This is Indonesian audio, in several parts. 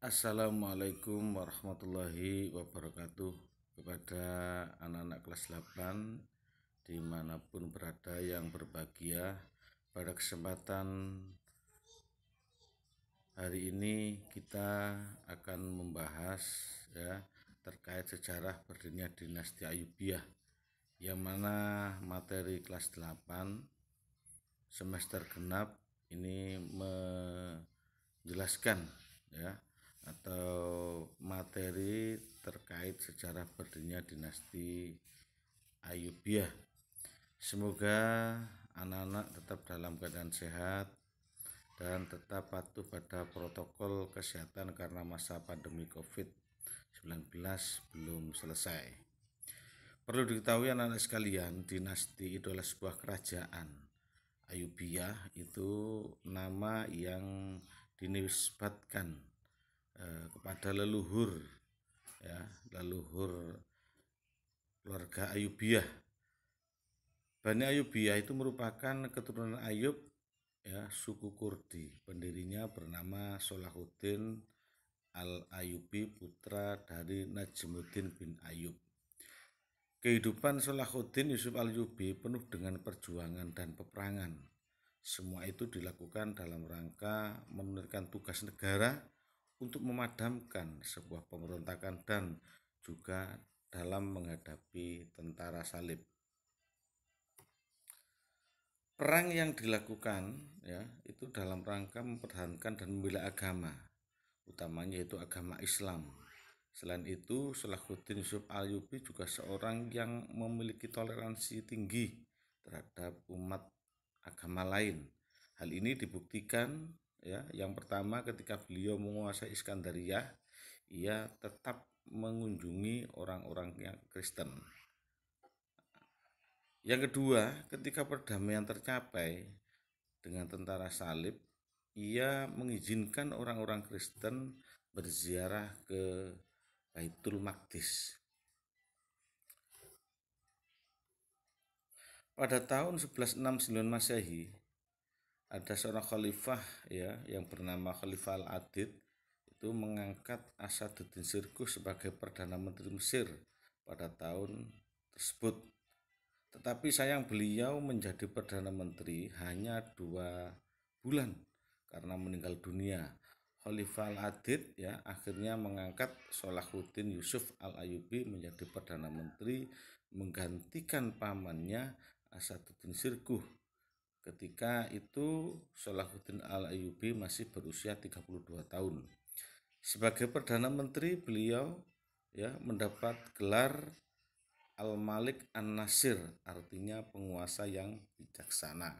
Assalamualaikum warahmatullahi wabarakatuh kepada anak-anak kelas 8 dimanapun berada yang berbahagia. Pada kesempatan hari ini kita akan membahas terkait sejarah berdirinya dinasti Ayyubiyah, yang mana materi kelas 8 semester genap ini menjelaskan atau materi terkait sejarah berdirinya dinasti Ayyubiyah. Semoga anak-anak tetap dalam keadaan sehat dan tetap patuh pada protokol kesehatan karena masa pandemi COVID-19 belum selesai. Perlu diketahui anak-anak sekalian, dinasti itu adalah sebuah kerajaan. Ayyubiyah itu nama yang dinisbatkan kepada leluhur keluarga Ayyubiyah. Bani Ayyubiyah itu merupakan keturunan Ayyub, suku Kurdi. Pendirinya bernama Salahuddin Al-Ayyubi, putra dari Najmuddin bin Ayyub. Kehidupan Salahuddin Yusuf Al-Ayyubi penuh dengan perjuangan dan peperangan. Semua itu dilakukan dalam rangka menunaikan tugas negara untuk memadamkan sebuah pemberontakan dan juga dalam menghadapi tentara salib. Perang yang dilakukan itu dalam rangka mempertahankan dan membela agama, utamanya yaitu agama Islam. Selain itu, Salahuddin Yusuf Al-Ayyubi juga seorang yang memiliki toleransi tinggi terhadap umat agama lain. Hal ini dibuktikan yang pertama ketika beliau menguasai Iskandariyah, ia tetap mengunjungi orang-orang yang Kristen. Yang kedua, ketika perdamaian tercapai dengan tentara salib, ia mengizinkan orang-orang Kristen berziarah ke Baitul Maqdis. Pada tahun 1169 Masehi, ada seorang khalifah yang bernama Khalifah Al-Adid itu mengangkat Asaduddin Sirkuh sebagai Perdana Menteri Mesir pada tahun tersebut. Tetapi sayang beliau menjadi Perdana Menteri hanya 2 bulan karena meninggal dunia. Khalifah Al-Adid akhirnya mengangkat Salahuddin Yusuf Al-Ayyubi menjadi Perdana Menteri menggantikan pamannya Asaduddin Sirkuh. Ketika itu Salahuddin Al-Ayyubi masih berusia 32 tahun. Sebagai Perdana Menteri beliau mendapat gelar Al-Malik An-Nasir, artinya penguasa yang bijaksana.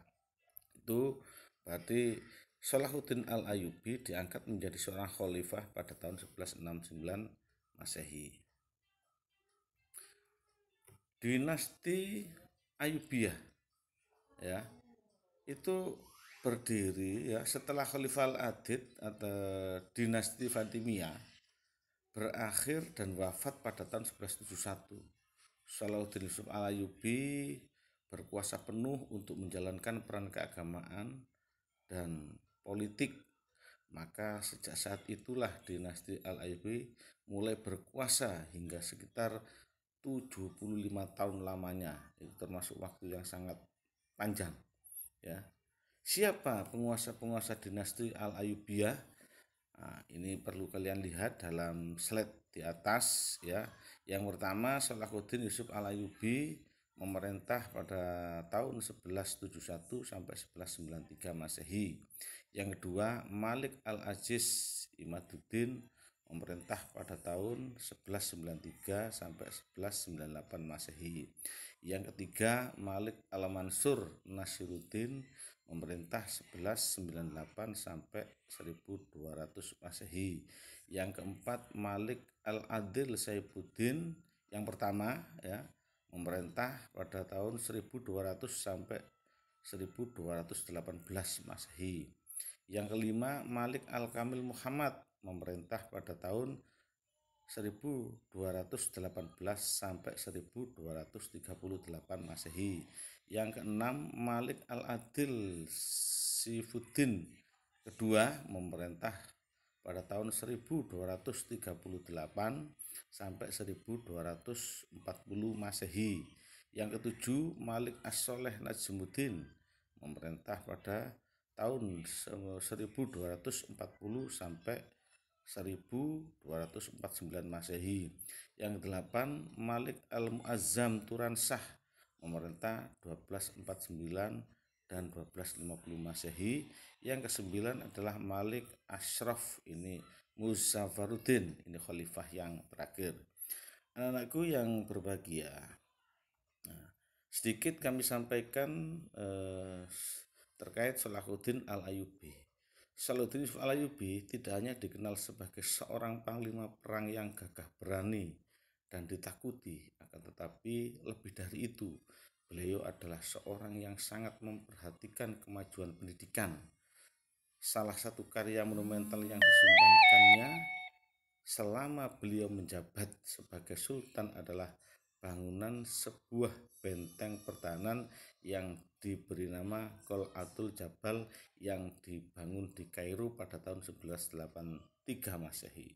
Itu berarti Salahuddin Al-Ayyubi diangkat menjadi seorang khalifah pada tahun 1169 Masehi. Dinasti Ayyubiyah itu berdiri setelah Khalifah Al-Adid atau dinasti Fatimiyah berakhir dan wafat pada tahun 1171. Salahuddin Yusuf Al-Ayyubi berkuasa penuh untuk menjalankan peran keagamaan dan politik. Maka sejak saat itulah dinasti Al-Ayyubi mulai berkuasa hingga sekitar 75 tahun lamanya. Itu termasuk waktu yang sangat panjang. Siapa penguasa-penguasa dinasti Al-Ayyubiyah? Nah, ini perlu kalian lihat dalam slide di atas Yang pertama, Salahuddin Yusuf Al-Ayyubi memerintah pada tahun 1171 sampai 1193 Masehi. Yang kedua, Malik Al-Aziz Imaduddin memerintah pada tahun 1193 sampai 1198 Masehi. Yang ketiga, Malik Al-Mansur Nasiruddin memerintah 1198 sampai 1200 Masehi. Yang keempat, Malik Al-Adil Saifuddin yang pertama memerintah pada tahun 1200 sampai 1218 Masehi. Yang kelima, Malik Al-Kamil Muhammad memerintah pada tahun 1218 sampai 1238 Masehi. Yang keenam, Malik Al-Adil Saifuddin kedua memerintah pada tahun 1238 sampai 1240 Masehi. Yang ketujuh, Malik As-Soleh Najmuddin memerintah pada tahun 1240 sampai 1249 Masehi. Yang delapan, Malik Al-Muazzam Turan Shah memerintah 1249 dan 1250 Masehi. Yang kesembilan adalah Malik Ashraf, ini Muzaffaruddin, ini khalifah yang terakhir. Anak-anakku yang berbahagia, sedikit kami sampaikan terkait Salahuddin Al-Ayyubi. Salahuddin Al-Ayyubi tidak hanya dikenal sebagai seorang panglima perang yang gagah berani dan ditakuti, akan tetapi lebih dari itu, beliau adalah seorang yang sangat memperhatikan kemajuan pendidikan. Salah satu karya monumental yang disumbangkannya selama beliau menjabat sebagai sultan adalah bangunan sebuah benteng pertahanan yang diberi nama Qal'atul Jabal yang dibangun di Kairo pada tahun 1183 Masehi.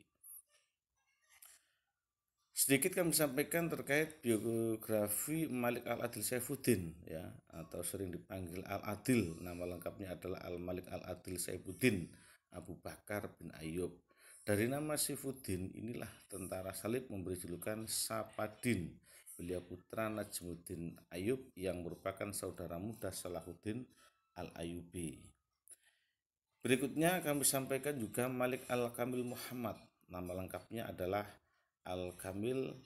Sedikit kami sampaikan terkait biografi Malik Al-Adil Saifuddin, ya, atau sering dipanggil Al-Adil. Nama lengkapnya adalah Al-Malik Al-Adil Saifuddin Abu Bakar bin Ayyub. Dari nama Saifuddin inilah tentara salib memberi julukan Sapadin. Beliau putra Najmuddin Ayyub yang merupakan saudara muda Salahuddin Al-Ayyubi. Berikutnya kami sampaikan juga Malik Al-Kamil Muhammad. Nama lengkapnya adalah Al-Kamil,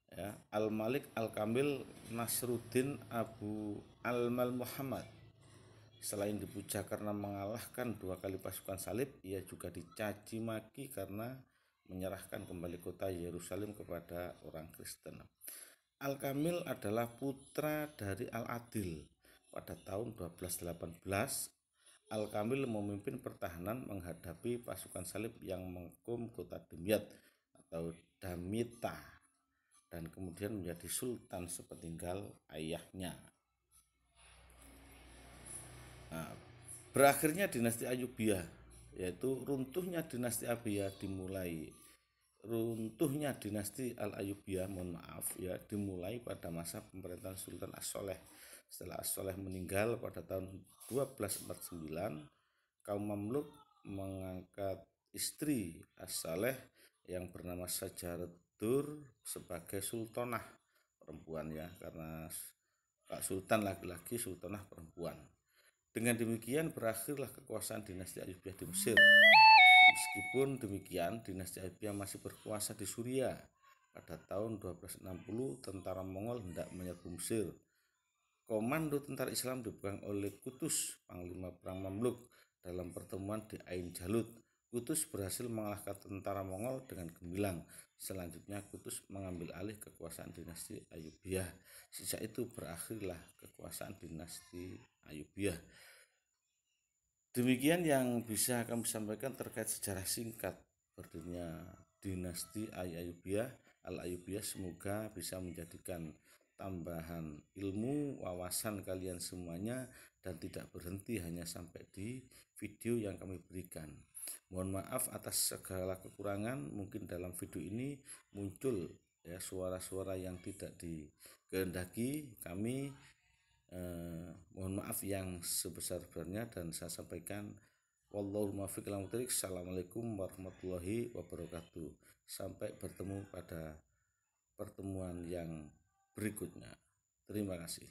ya, Al-Malik Al-Kamil Nasruddin Abu Almal Muhammad. Selain dipuja karena mengalahkan 2 kali pasukan salib, ia juga dicaci maki karena menyerahkan kembali kota Yerusalem kepada orang Kristen. Al-Kamil adalah putra dari Al-Adil. Pada tahun 1218, Al-Kamil memimpin pertahanan menghadapi pasukan salib yang mengepung kota Dimyat atau Damita dan kemudian menjadi sultan sepeninggal ayahnya. Nah, berakhirnya dinasti Ayyubiyah, yaitu runtuhnya dinasti Al-Ayyubiyah, dimulai pada masa pemerintahan Sultan As-Soleh. Setelah As-Soleh meninggal pada tahun 1249, kaum Mamluk mengangkat istri As-Soleh yang bernama Sajaratur sebagai sultanah perempuan, ya, karena Pak Sultan laki-laki, sultanah perempuan. Dengan demikian berakhirlah kekuasaan dinasti Ayyubiyah di Mesir. Meskipun demikian, dinasti Ayyubiyah masih berkuasa di Suriah. Pada tahun 1260, tentara Mongol hendak menyerbu Mesir. Komando tentara Islam dipegang oleh Qutus, panglima perang Mamluk, dalam pertemuan di Ain Jalut. Qutus berhasil mengalahkan tentara Mongol dengan gemilang. Selanjutnya Qutus mengambil alih kekuasaan dinasti Ayyubiyah. Sejak itu berakhirlah kekuasaan dinasti Ayyubiyah. Demikian yang bisa kami sampaikan terkait sejarah singkat berdirinya dinasti Al-Ayyubiyah. Semoga bisa menjadikan tambahan ilmu, wawasan kalian semuanya dan tidak berhenti hanya sampai di video yang kami berikan. Mohon maaf atas segala kekurangan, mungkin dalam video ini muncul, ya, suara-suara yang tidak dikehendaki. Kami mohon maaf yang sebesar-besarnya dan saya sampaikan wallahul muwaffiq ila aqwamit thoriq. Assalamualaikum warahmatullahi wabarakatuh. Sampai bertemu pada pertemuan yang berikutnya. Terima kasih.